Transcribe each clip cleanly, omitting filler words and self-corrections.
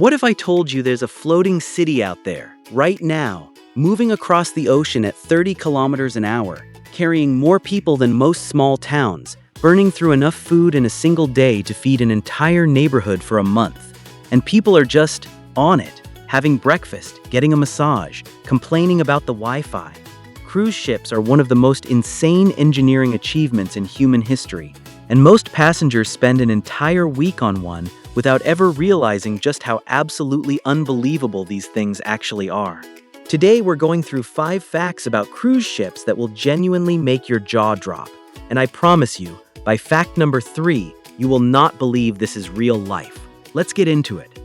What if I told you there's a floating city out there, right now, moving across the ocean at 30 kilometers an hour, carrying more people than most small towns, burning through enough food in a single day to feed an entire neighborhood for a month. And people are just on it, having breakfast, getting a massage, complaining about the Wi-Fi. Cruise ships are one of the most insane engineering achievements in human history, and most passengers spend an entire week on one without ever realizing just how absolutely unbelievable these things actually are. Today, we're going through 5 facts about cruise ships that will genuinely make your jaw drop. And I promise you, by fact number 3, you will not believe this is real life. Let's get into it.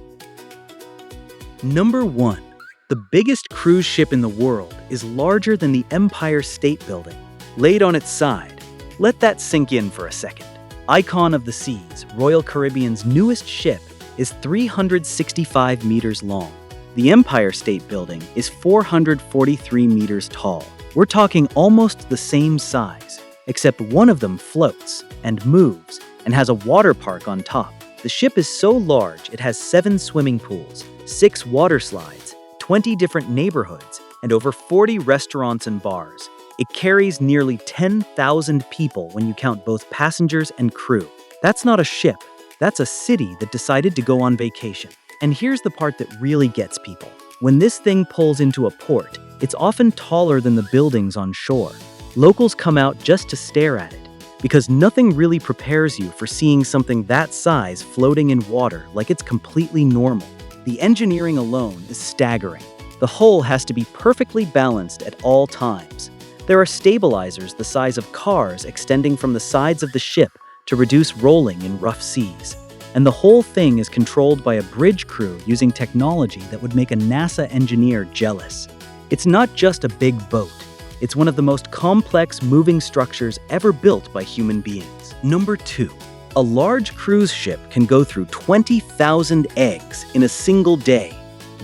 Number 1. The biggest cruise ship in the world is larger than the Empire State Building. Laid on its side. Let that sink in for a second. Icon of the Seas, Royal Caribbean's newest ship, is 365 meters long. The Empire State Building is 443 meters tall. We're talking almost the same size, except one of them floats and moves and has a water park on top. The ship is so large it has 7 swimming pools, 6 water slides, 20 different neighborhoods, and over 40 restaurants and bars. It carries nearly 10,000 people when you count both passengers and crew. That's not a ship, that's a city that decided to go on vacation. And here's the part that really gets people. When this thing pulls into a port, it's often taller than the buildings on shore. Locals come out just to stare at it, because nothing really prepares you for seeing something that size floating in water like it's completely normal. The engineering alone is staggering. The hull has to be perfectly balanced at all times. There are stabilizers the size of cars extending from the sides of the ship to reduce rolling in rough seas. And the whole thing is controlled by a bridge crew using technology that would make a NASA engineer jealous. It's not just a big boat. It's one of the most complex moving structures ever built by human beings. Number 2. A large cruise ship can go through 20,000 eggs in a single day.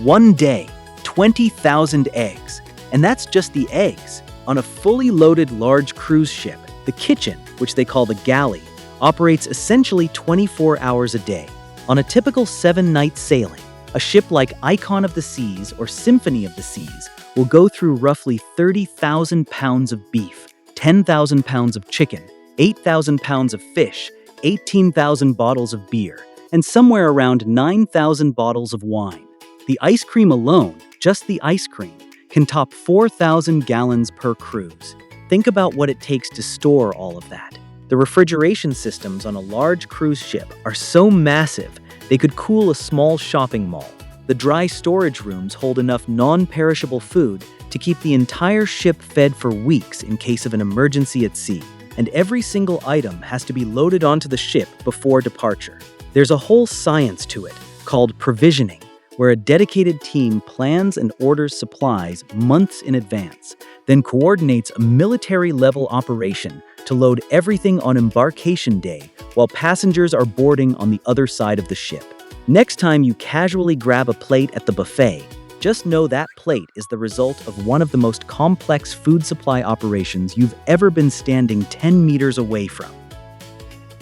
One day, 20,000 eggs. And that's just the eggs. On a fully loaded large cruise ship, the kitchen, which they call the galley, operates essentially 24 hours a day. On a typical 7-night sailing, a ship like Icon of the Seas or Symphony of the Seas will go through roughly 30,000 pounds of beef, 10,000 pounds of chicken, 8,000 pounds of fish, 18,000 bottles of beer, and somewhere around 9,000 bottles of wine. The ice cream alone, just the ice cream, can top 4,000 gallons per cruise. Think about what it takes to store all of that. The refrigeration systems on a large cruise ship are so massive they could cool a small shopping mall. The dry storage rooms hold enough non-perishable food to keep the entire ship fed for weeks in case of an emergency at sea. And every single item has to be loaded onto the ship before departure. There's a whole science to it, called provisioning, where a dedicated team plans and orders supplies months in advance, then coordinates a military-level operation to load everything on embarkation day while passengers are boarding on the other side of the ship. Next time you casually grab a plate at the buffet, just know that plate is the result of one of the most complex food supply operations you've ever been standing 10 meters away from.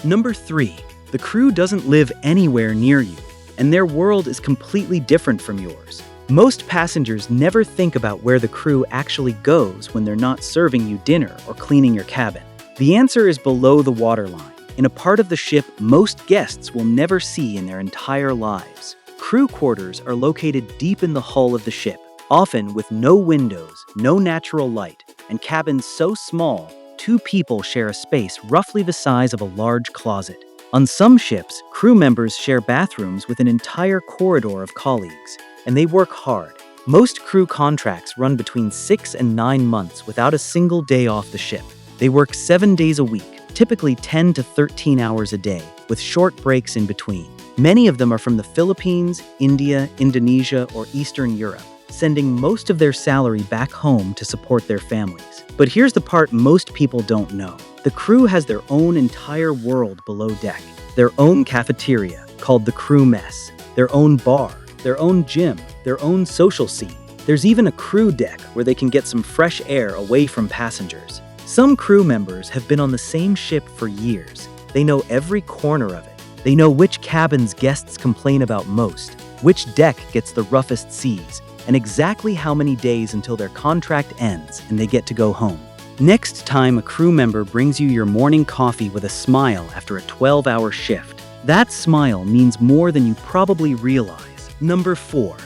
Number 3. The crew doesn't live anywhere near you, and their world is completely different from yours. Most passengers never think about where the crew actually goes when they're not serving you dinner or cleaning your cabin. The answer is below the waterline, in a part of the ship most guests will never see in their entire lives. Crew quarters are located deep in the hull of the ship, often with no windows, no natural light, and cabins so small, 2 people share a space roughly the size of a large closet. On some ships, crew members share bathrooms with an entire corridor of colleagues, and they work hard. Most crew contracts run between 6 and 9 months without a single day off the ship. They work 7 days a week, typically 10 to 13 hours a day, with short breaks in between. Many of them are from the Philippines, India, Indonesia, or Eastern Europe, sending most of their salary back home to support their families. But here's the part most people don't know. The crew has their own entire world below deck. Their own cafeteria, called the crew mess. Their own bar, their own gym, their own social scene. There's even a crew deck where they can get some fresh air away from passengers. Some crew members have been on the same ship for years. They know every corner of it. They know which cabins guests complain about most. which deck gets the roughest seas, and exactly how many days until their contract ends and they get to go home. Next time a crew member brings you your morning coffee with a smile after a 12-hour shift, that smile means more than you probably realize. Number 4.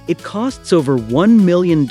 It costs over $1 million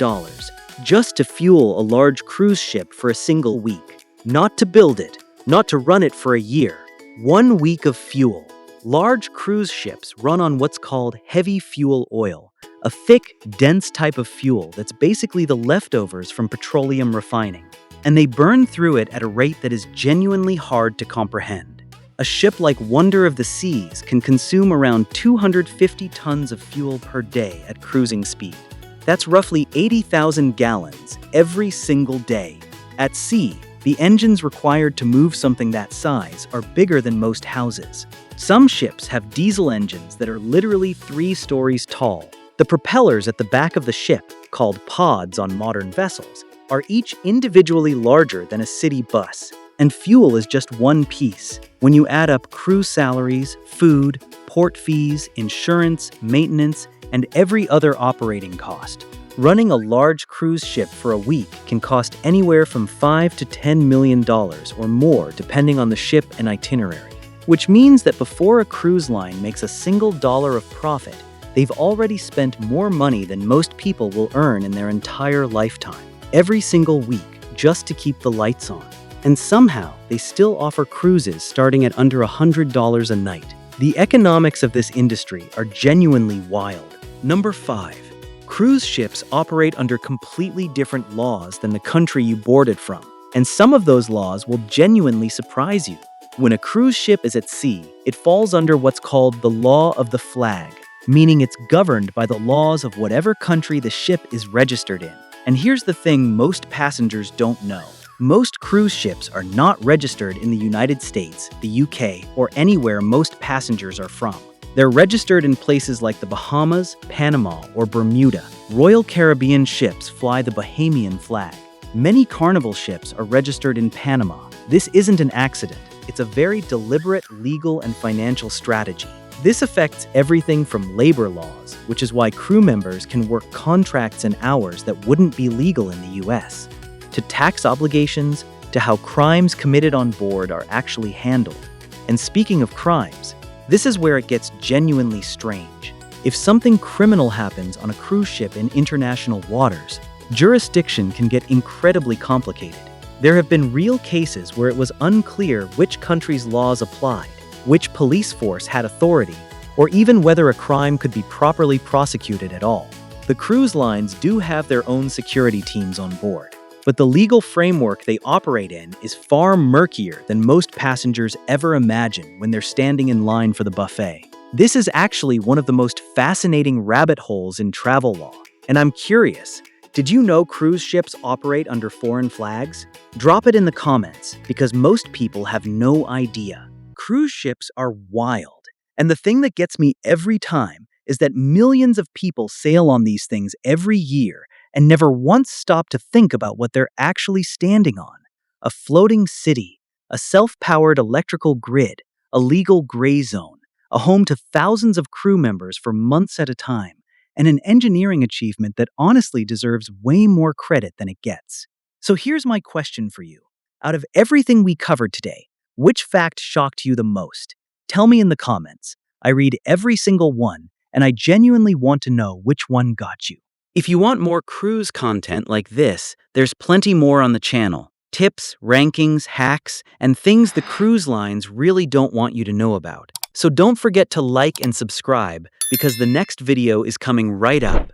just to fuel a large cruise ship for a single week. Not to build it, not to run it for a year. 1 week of fuel. Large cruise ships run on what's called heavy fuel oil, a thick, dense type of fuel that's basically the leftovers from petroleum refining. And they burn through it at a rate that is genuinely hard to comprehend. A ship like Wonder of the Seas can consume around 250 tons of fuel per day at cruising speed. That's roughly 80,000 gallons every single day. At sea, the engines required to move something that size are bigger than most houses. Some ships have diesel engines that are literally 3 stories tall. The propellers at the back of the ship, called pods on modern vessels, are each individually larger than a city bus, and fuel is just one piece. When you add up crew salaries, food, port fees, insurance, maintenance, and every other operating cost, running a large cruise ship for a week can cost anywhere from $5 to $10 million or more depending on the ship and itinerary. Which means that before a cruise line makes a single dollar of profit, they've already spent more money than most people will earn in their entire lifetime, every single week, just to keep the lights on. And somehow, they still offer cruises starting at under $100 a night. The economics of this industry are genuinely wild. Number 5. Cruise ships operate under completely different laws than the country you boarded from, and some of those laws will genuinely surprise you. When a cruise ship is at sea, it falls under what's called the law of the flag, meaning it's governed by the laws of whatever country the ship is registered in. And here's the thing most passengers don't know. Most cruise ships are not registered in the United States, the UK, or anywhere most passengers are from. They're registered in places like the Bahamas, Panama, or Bermuda. Royal Caribbean ships fly the Bahamian flag. Many Carnival ships are registered in Panama. This isn't an accident. It's a very deliberate legal and financial strategy. This affects everything from labor laws, which is why crew members can work contracts and hours that wouldn't be legal in the US, to tax obligations, to how crimes committed on board are actually handled. And speaking of crimes, this is where it gets genuinely strange. If something criminal happens on a cruise ship in international waters, jurisdiction can get incredibly complicated. There have been real cases where it was unclear which country's laws applied, which police force had authority, or even whether a crime could be properly prosecuted at all. The cruise lines do have their own security teams on board, but the legal framework they operate in is far murkier than most passengers ever imagine when they're standing in line for the buffet. This is actually one of the most fascinating rabbit holes in travel law. And I'm curious, did you know cruise ships operate under foreign flags? Drop it in the comments, because most people have no idea. Cruise ships are wild. And the thing that gets me every time is that millions of people sail on these things every year and never once stop to think about what they're actually standing on. A floating city, a self-powered electrical grid, a legal gray zone, a home to thousands of crew members for months at a time, and an engineering achievement that honestly deserves way more credit than it gets. So here's my question for you. Out of everything we covered today, which fact shocked you the most? Tell me in the comments. I read every single one, and I genuinely want to know which one got you. If you want more cruise content like this, there's plenty more on the channel. Tips, rankings, hacks, and things the cruise lines really don't want you to know about. So don't forget to like and subscribe, because the next video is coming right up.